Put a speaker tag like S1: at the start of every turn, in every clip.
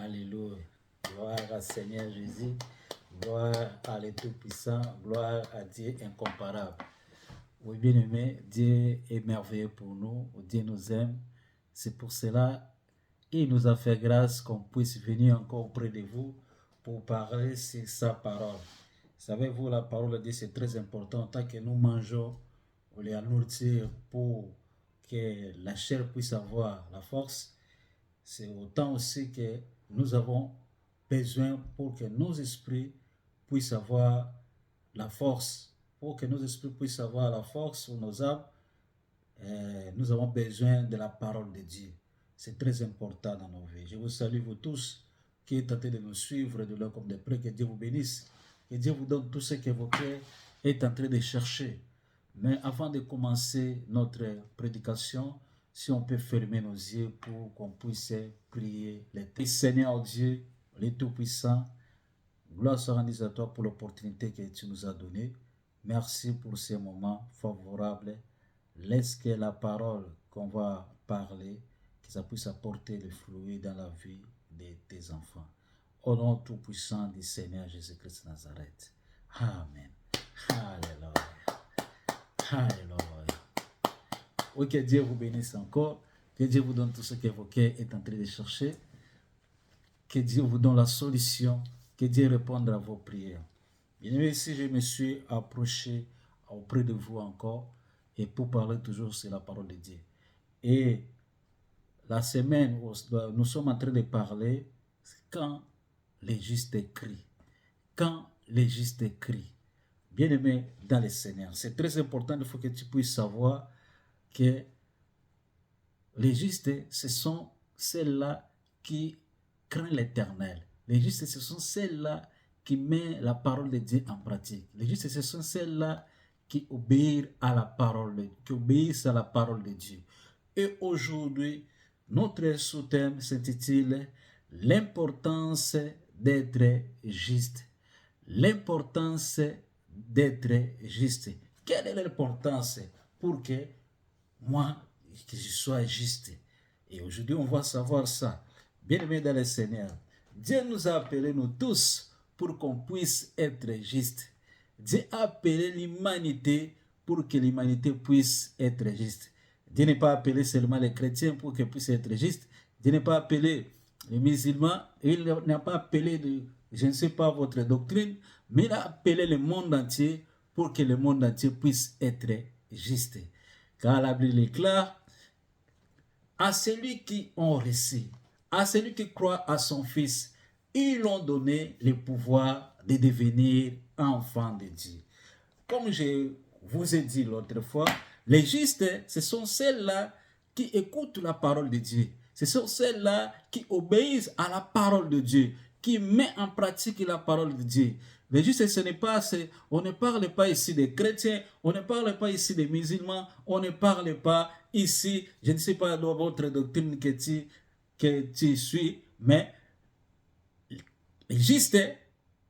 S1: Alléluia. Gloire à Seigneur Jésus. Gloire à l'Éternel-Puissant. Gloire à Dieu incomparable. Oui, bien-aimé, Dieu est merveilleux pour nous. Dieu nous aime. C'est pour cela qu'il nous a fait grâce qu'on puisse venir encore auprès de vous pour parler sur sa parole. Savez-vous, la parole de Dieu, c'est très important. Tant que nous mangeons la nourriture pour que la chair puisse avoir la force, c'est autant aussi que nous avons besoin pour que nos esprits puissent avoir la force. Pour que nos esprits puissent avoir la force ou nos âmes, nous avons besoin de la parole de Dieu. C'est très important dans nos vies. Je vous salue, vous tous qui êtes tentés de nous suivre de l'heure comme de près. Que Dieu vous bénisse. Que Dieu vous donne tout ce que vos cœurs est en train de chercher. Mais avant de commencer notre prédication, si on peut fermer nos yeux pour qu'on puisse prier les Seigneur Dieu, le Tout-Puissant, gloire soit rendue à toi pour l'opportunité que tu nous as donnée. Merci pour ces moments favorables. Laisse que la parole qu'on va parler, que ça puisse apporter le fruit dans la vie de tes enfants. Au nom tout-puissant du Seigneur Jésus-Christ de Nazareth. Amen. Alléluia. Alléluia. Oui, que Dieu vous bénisse encore. Que Dieu vous donne tout ce que vos cœurs est en train de chercher. Que Dieu vous donne la solution. Que Dieu réponde à vos prières. Bien-aimé, si je me suis approché auprès de vous encore, et pour parler toujours sur la parole de Dieu. Et la semaine où nous sommes en train de parler, c'est quand les justes crient. Quand les justes crient. Bien-aimé dans le Seigneur, c'est très important, il faut que tu puisses savoir que les justes, ce sont ceux-là qui craignent l'Éternel. Les justes, ce sont ceux-là qui mettent la parole de Dieu en pratique. Les justes, ce sont ceux-là qui obéissent à la parole de Dieu. Et aujourd'hui, notre sous-thème s'intitule « L'importance d'être juste ». L'importance d'être juste. Quelle est l'importance pour que moi, que je sois juste? Et aujourd'hui, on va savoir ça. Bien-aimés dans le Seigneur, Dieu nous a appelés, nous tous, pour qu'on puisse être juste. Dieu a appelé l'humanité pour que l'humanité puisse être juste. Dieu n'est pas appelé seulement les chrétiens pour qu'ils puissent être justes. Dieu n'est pas appelé les musulmans. Il n'a pas appelé, je ne sais pas votre doctrine, mais il a appelé le monde entier pour que le monde entier puisse être juste. Car la Bible est claire, à celui qui ont reçu, à celui qui croit à son Fils, ils ont donné le pouvoir de devenir enfant de Dieu. Comme je vous ai dit l'autre fois, les justes, ce sont ceux-là qui écoutent la parole de Dieu. Ce sont ceux-là qui obéissent à la parole de Dieu, qui mettent en pratique la parole de Dieu. Les justes, ce n'est pas, on ne parle pas ici des chrétiens, on ne parle pas ici des musulmans, on ne parle pas ici, je ne sais pas dans votre doctrine que tu suis, mais les justes,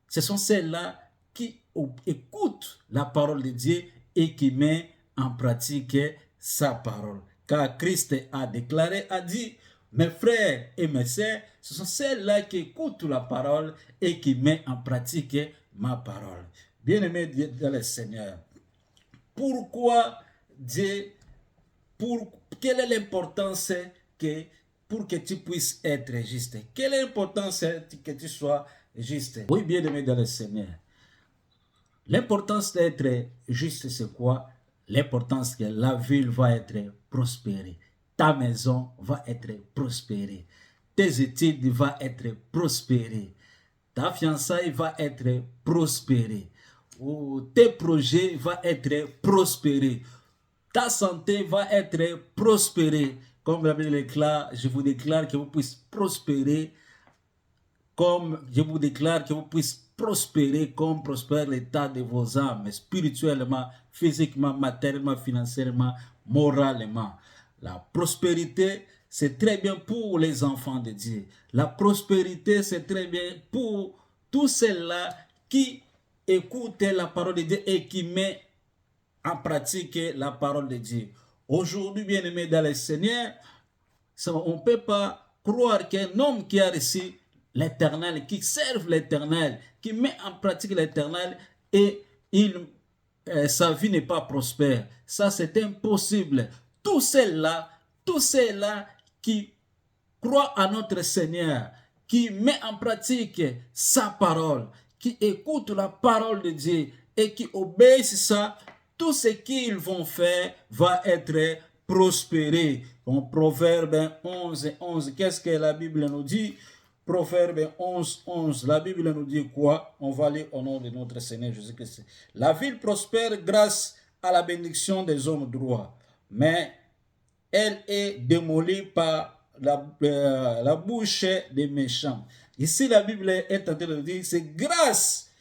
S1: ce sont ceux-là qui écoutent la parole de Dieu et qui mettent en pratique sa parole. Car Christ a déclaré, a dit, mes frères et mes sœurs, ce sont ceux-là qui écoutent la parole et qui mettent en pratique ma parole. Bien-aimé dans le Seigneur, pourquoi Dieu, quelle est l'importance pour que tu puisses être juste? Quelle est l'importance que tu sois juste? Oui, bien-aimé dans le Seigneur. L'importance d'être juste, c'est quoi? L'importance que la ville va être prospérée. Ta maison va être prospérée. Tes études vont être prospérées. Ta fiançaille va être prospérée. Ou tes projets vont être prospérés. Ta santé va être prospérée. Comme la Bible déclare, je vous déclare que vous puissiez prospérer. Comme je vous déclare que vous puissiez prospérer comme prospère l'état de vos âmes, spirituellement, physiquement, matériellement, financièrement, moralement. La prospérité, c'est très bien pour les enfants de Dieu. La prospérité, c'est très bien pour tous ceux-là qui écoutent la parole de Dieu et qui mettent en pratique la parole de Dieu. Aujourd'hui, bien-aimés dans le Seigneur, on ne peut pas croire qu'un homme qui a reçu l'Éternel, qui servent l'Éternel, qui met en pratique l'Éternel et sa vie n'est pas prospère. Ça, c'est impossible. Tous ceux-là qui croient à notre Seigneur, qui met en pratique sa parole, qui écoutent la parole de Dieu et qui obéissent ça, tout ce qu'ils vont faire va être prospéré. En Proverbe 11, 11, qu'est-ce que la Bible nous dit? Proverbe 11, 11, la Bible nous dit quoi? On va lire au nom de notre Seigneur Jésus-Christ. La ville prospère grâce à la bénédiction des hommes droits, mais elle est démolie par la bouche des méchants. Ici, la Bible est en train de dire, c'est grâce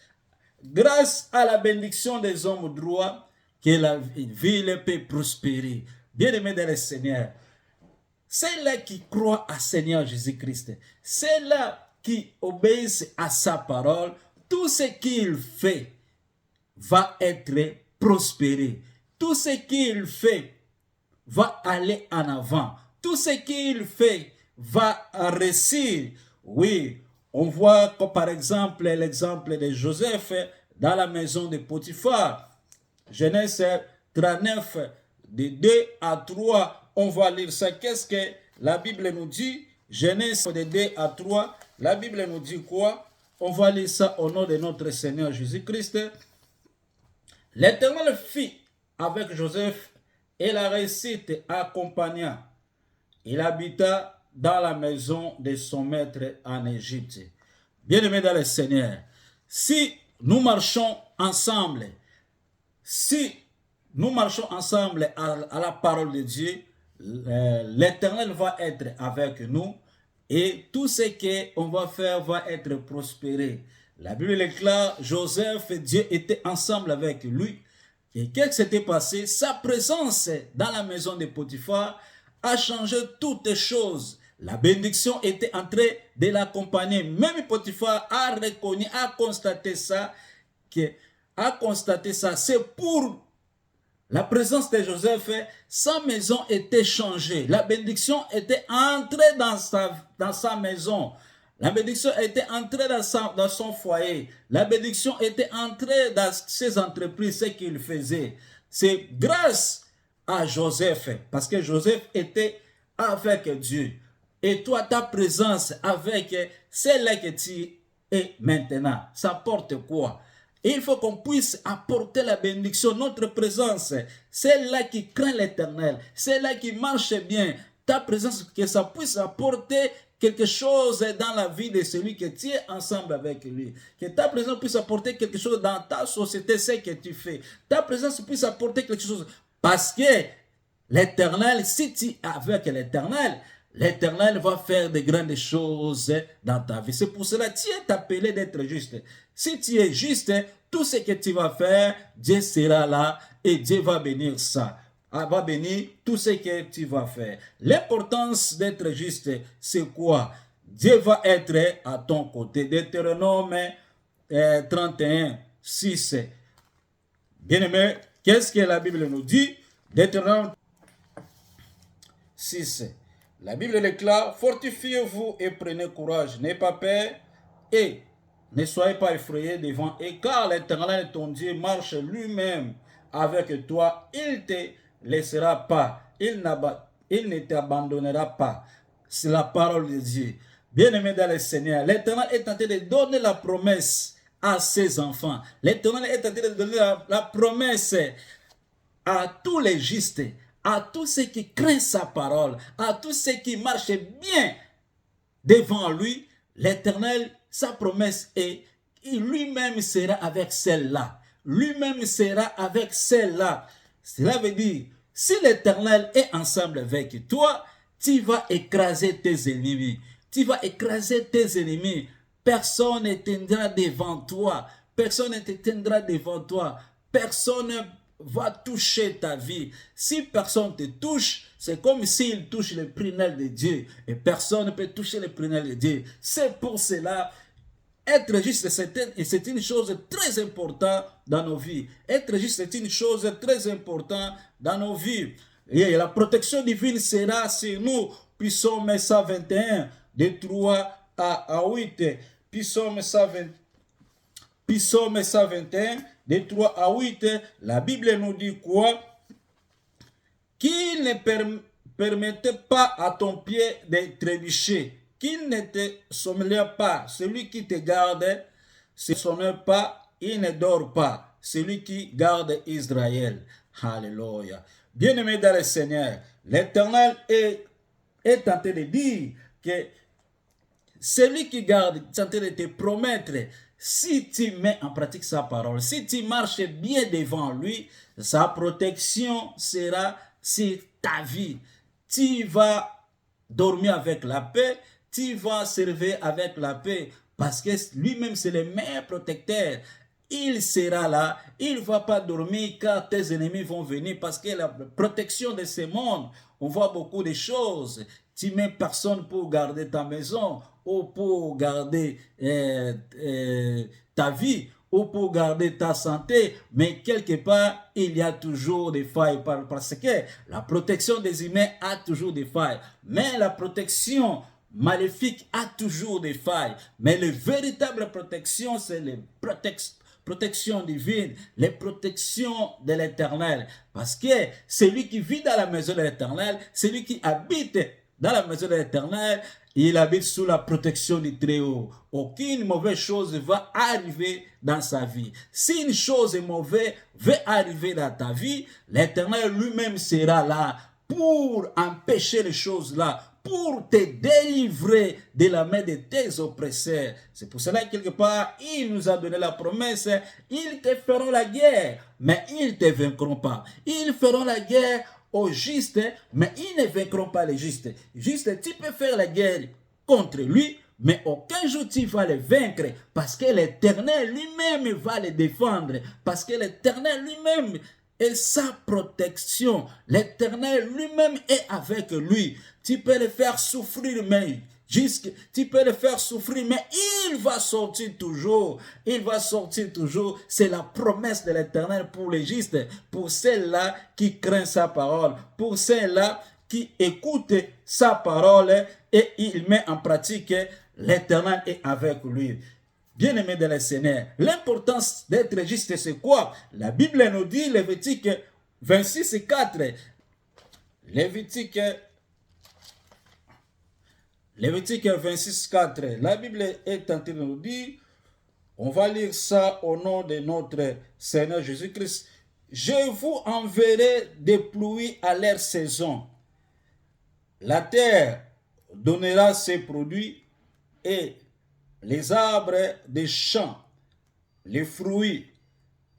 S1: à la bénédiction des hommes droits que la ville peut prospérer. Bien-aimés dans le Seigneur, ceux-là qui croient à Seigneur Jésus-Christ, ceux-là qui obéissent à sa parole, tout ce qu'il fait va être prospéré. Tout ce qu'il fait va aller en avant. Tout ce qu'il fait va réussir. Oui, on voit comme par exemple l'exemple de Joseph dans la maison de Potiphar. Genèse 39, de 2 à 3. On va lire ça. Qu'est-ce que la Bible nous dit? Genèse de 2 à 3. La Bible nous dit quoi? On va lire ça au nom de notre Seigneur Jésus-Christ. L'Éternel fit avec Joseph et la réussite accompagna. Il habita dans la maison de son maître en Égypte. Bien-aimés dans le Seigneur, si nous marchons ensemble, à la parole de Dieu, l'Éternel va être avec nous et tout ce qu'on va faire va être prospéré. La Bible est claire, Joseph et Dieu étaient ensemble avec lui. Et qu'est-ce qui s'était passé? Sa présence dans la maison de Potiphar a changé toutes choses. La bénédiction était en train de l'accompagner. Même Potiphar a reconnu, a constaté ça. C'est pour la présence de Joseph, sa maison était changée. La bénédiction était entrée dans sa maison. La bénédiction était entrée dans son foyer. La bénédiction était entrée dans ses entreprises, ce qu'il faisait. C'est grâce à Joseph, parce que Joseph était avec Dieu. Et toi, ta présence avec celle que tu es maintenant, ça porte quoi? Et il faut qu'on puisse apporter la bénédiction, notre présence. Celle-là qui craint l'Éternel, celle-là qui marche bien, ta présence, que ça puisse apporter quelque chose dans la vie de celui que tu es ensemble avec lui. Que ta présence puisse apporter quelque chose dans ta société, ce que tu fais. Ta présence puisse apporter quelque chose. Parce que l'Éternel, si tu es avec l'Éternel, l'Éternel va faire de grandes choses dans ta vie. C'est pour cela que tu es appelé d'être juste. Si tu es juste, tout ce que tu vas faire, Dieu sera là et Dieu va bénir ça. Va bénir tout ce que tu vas faire. L'importance d'être juste, c'est quoi? Dieu va être à ton côté. Deutéronome 31, 6. Bien-aimé, qu'est-ce que la Bible nous dit? Deutéronome 6. La Bible déclare, fortifiez-vous et prenez courage, n'ayez pas peur et ne soyez pas effrayés devant eux, car l'Éternel ton Dieu marche lui-même avec toi, il ne te laissera pas, il ne t'abandonnera pas. C'est la parole de Dieu. Bien-aimé dans le Seigneur, l'Éternel est en train de donner la promesse à ses enfants. L'Éternel est en train de donner la promesse à tous les justes, à tous ceux qui craignent sa parole, à tous ceux qui marchent bien devant lui. L'Éternel, sa promesse est, lui-même sera avec celle-là. Lui-même sera avec celle-là. Cela veut dire, si l'Éternel est ensemble avec toi, tu vas écraser tes ennemis. Tu vas écraser tes ennemis. Personne ne tiendra devant toi. Personne ne te tiendra devant toi. Personne va toucher ta vie. Si personne te touche, c'est comme s'il touche le prunelle de Dieu. Et personne ne peut toucher le prunelle de Dieu. C'est pour cela, être juste, c'est une chose très importante dans nos vies. Être juste, c'est une chose très importante dans nos vies. Et la protection divine sera sur nous. Puis Psaume 121, de 3
S2: à 8, Psaume 120, Psaume 121, de 3 à 8, la Bible nous dit quoi? Qu'il ne permettait pas à ton pied de trébucher, qu'il ne te sommeille pas. Celui qui te garde ne sommeille pas, il ne dort pas. Celui qui garde Israël. Alléluia. Bien-aimé dans le Seigneur, l'Éternel est en train de dire que celui qui garde, est en train de te promettre, si tu mets en pratique sa parole, si tu marches bien devant lui, sa protection sera sur ta vie. Tu vas dormir avec la paix, tu vas servir avec la paix, parce que lui-même c'est le meilleur protecteur. Il sera là, il ne va pas dormir car tes ennemis vont venir, parce que la protection de ce monde, on voit beaucoup de choses. Tu mets personne pour garder ta maison, ou pour garder ta vie, ou pour garder ta santé, mais quelque part, il y a toujours des failles, parce que la protection des humains a toujours des failles, mais la protection maléfique a toujours des failles, mais la véritable protection, c'est les protection divine, les protections de l'Éternel, parce que celui qui vit dans la maison de l'Éternel, celui qui habite dans la maison de l'Éternel, il habite sous la protection du Très-Haut. Aucune mauvaise chose va arriver dans sa vie. Si une chose mauvaise va arriver dans ta vie, l'Éternel lui-même sera là pour empêcher les choses-là, pour te délivrer de la main de tes oppresseurs. C'est pour cela, quelque part, il nous a donné la promesse, ils te feront la guerre, mais ils ne te vaincront pas. Ils feront la guerre aux justes, mais ils ne vaincront pas les justes. Juste, tu peux faire la guerre contre lui, mais aucun jour tu vas le vaincre, parce que l'Éternel lui-même va le défendre, parce que l'Éternel lui-même est sa protection. L'Éternel lui-même est avec lui. Tu peux le faire souffrir, mais tu peux le faire souffrir, mais il va sortir toujours. Il va sortir toujours. C'est la promesse de l'Éternel pour les justes, pour ceux-là qui craignent sa parole, pour ceux-là qui écoutent sa parole et il met en pratique. L'Éternel est avec lui. Bien-aimé de le Seigneur, l'importance d'être juste, c'est quoi? La Bible nous dit, Lévitique 26 et 4, Lévitique 26, 4, la Bible est en train de nous dire, on va lire ça au nom de notre Seigneur Jésus-Christ. Je vous enverrai des pluies à leur saison. La terre donnera ses produits et les arbres des champs, les fruits,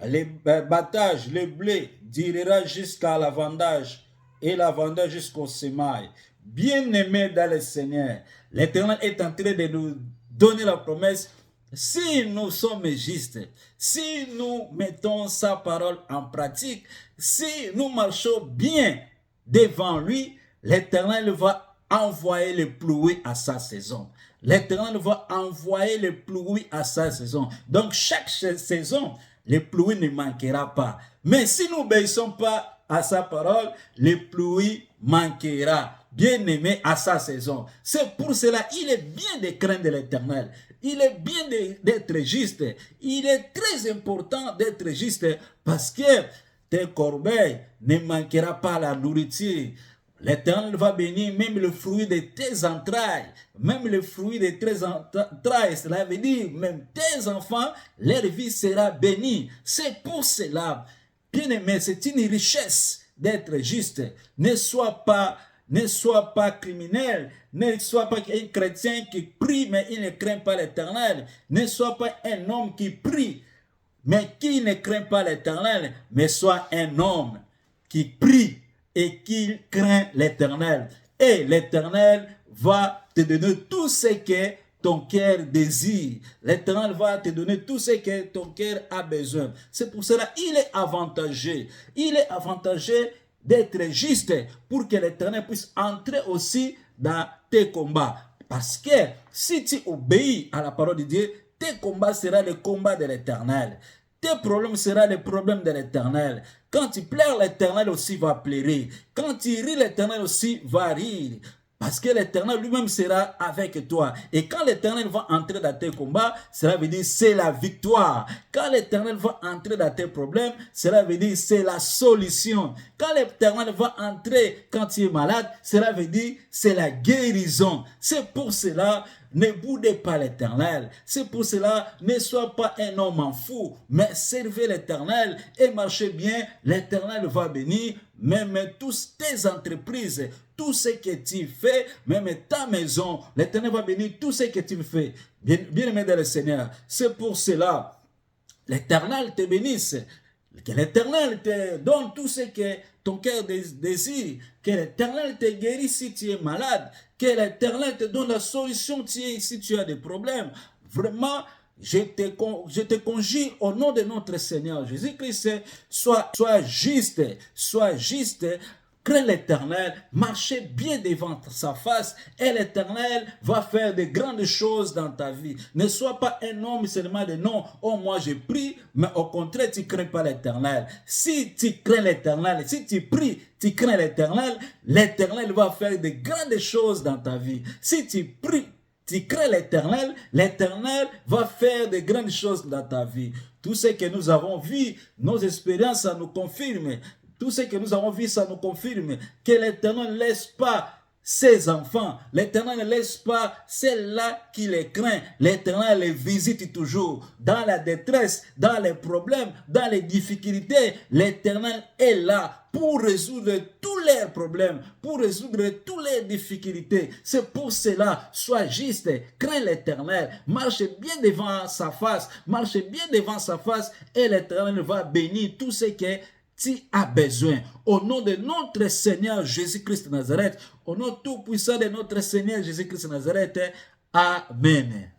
S2: les battages, le blé durera jusqu'à la vendange et la vendange jusqu'au semail. Bien-aimés dans le Seigneur, l'Éternel est en train de nous donner la promesse. Si nous sommes justes, si nous mettons sa parole en pratique, si nous marchons bien devant lui, l'Éternel va envoyer les pluies à sa saison. L'Éternel va envoyer les pluies à sa saison. Donc chaque saison, les pluies ne manquera pas. Mais si nous n'obéissons pas à sa parole, les pluies manquera. Bien-aimé à sa saison. C'est pour cela il est bien de craindre l'Éternel. Il est bien d'être juste. Il est très important d'être juste parce que tes corbeilles ne manquera pas la nourriture. L'Éternel va bénir même le fruit de tes entrailles. Même le fruit de tes entrailles. Cela veut dire même tes enfants, leur vie sera bénie. C'est pour cela, bien aimé, c'est une richesse d'être juste. Ne sois pas criminel, ne sois pas un chrétien qui prie mais il ne craint pas l'Éternel. Ne sois pas un homme qui prie mais qui ne craint pas l'Éternel, mais sois un homme qui prie et qui craint l'Éternel. Et l'Éternel va te donner tout ce que ton cœur désire. L'Éternel va te donner tout ce que ton cœur a besoin. C'est pour cela qu'il est avantageux. Il est avantageux d'être juste pour que l'Éternel puisse entrer aussi dans tes combats. Parce que si tu obéis à la parole de Dieu, tes combats seront les combats de l'Éternel. Tes problèmes seront les problèmes de l'Éternel. Quand tu pleures, l'Éternel aussi va pleurer. Quand tu ris, l'Éternel aussi va rire. Parce que l'Éternel lui-même sera avec toi. Et quand l'Éternel va entrer dans tes combats, cela veut dire c'est la victoire. Quand l'Éternel va entrer dans tes problèmes, cela veut dire c'est la solution. Quand l'Éternel va entrer quand tu es malade, cela veut dire c'est la guérison. C'est pour cela, ne boudez pas l'Éternel. C'est pour cela, ne sois pas un homme en fou, mais servez l'Éternel et marchez bien. L'Éternel va bénir même toutes tes entreprises, tout ce que tu fais, même ta maison. L'Éternel va bénir tout ce que tu fais. Bien-aimé dans le Seigneur, c'est pour cela, l'Éternel te bénisse. Que l'Éternel te donne tout ce que ton cœur désire. Que l'Éternel te guérisse si tu es malade. Que l'Éternel te donne la solution si tu as des problèmes. Vraiment, je te conjure au nom de notre Seigneur Jésus-Christ, sois juste, crains l'Éternel, marchez bien devant sa face et l'Éternel va faire de grandes choses dans ta vie. Ne sois pas un homme seulement de non, oh moi je prie, mais au contraire tu ne crains pas l'Éternel. Si tu crains l'Éternel, si tu pries, tu crains l'Éternel, l'Éternel va faire de grandes choses dans ta vie. Si tu pries, tu crains l'Éternel, l'Éternel va faire de grandes choses dans ta vie. Tout ce que nous avons vu, nos expériences, ça nous confirme. Tout ce que nous avons vu, ça nous confirme que l'Éternel ne laisse pas ses enfants. L'Éternel ne laisse pas celles-là qui les craint. L'Éternel les visite toujours. Dans la détresse, dans les problèmes, dans les difficultés, l'Éternel est là pour résoudre tous leurs problèmes, pour résoudre toutes les difficultés. C'est pour cela, sois juste, crains l'Éternel, marche bien devant sa face, et l'Éternel va bénir tout ce que tu as besoin. Au nom de notre Seigneur Jésus-Christ de Nazareth, au nom tout puissant de notre Seigneur Jésus-Christ de Nazareth, Amen.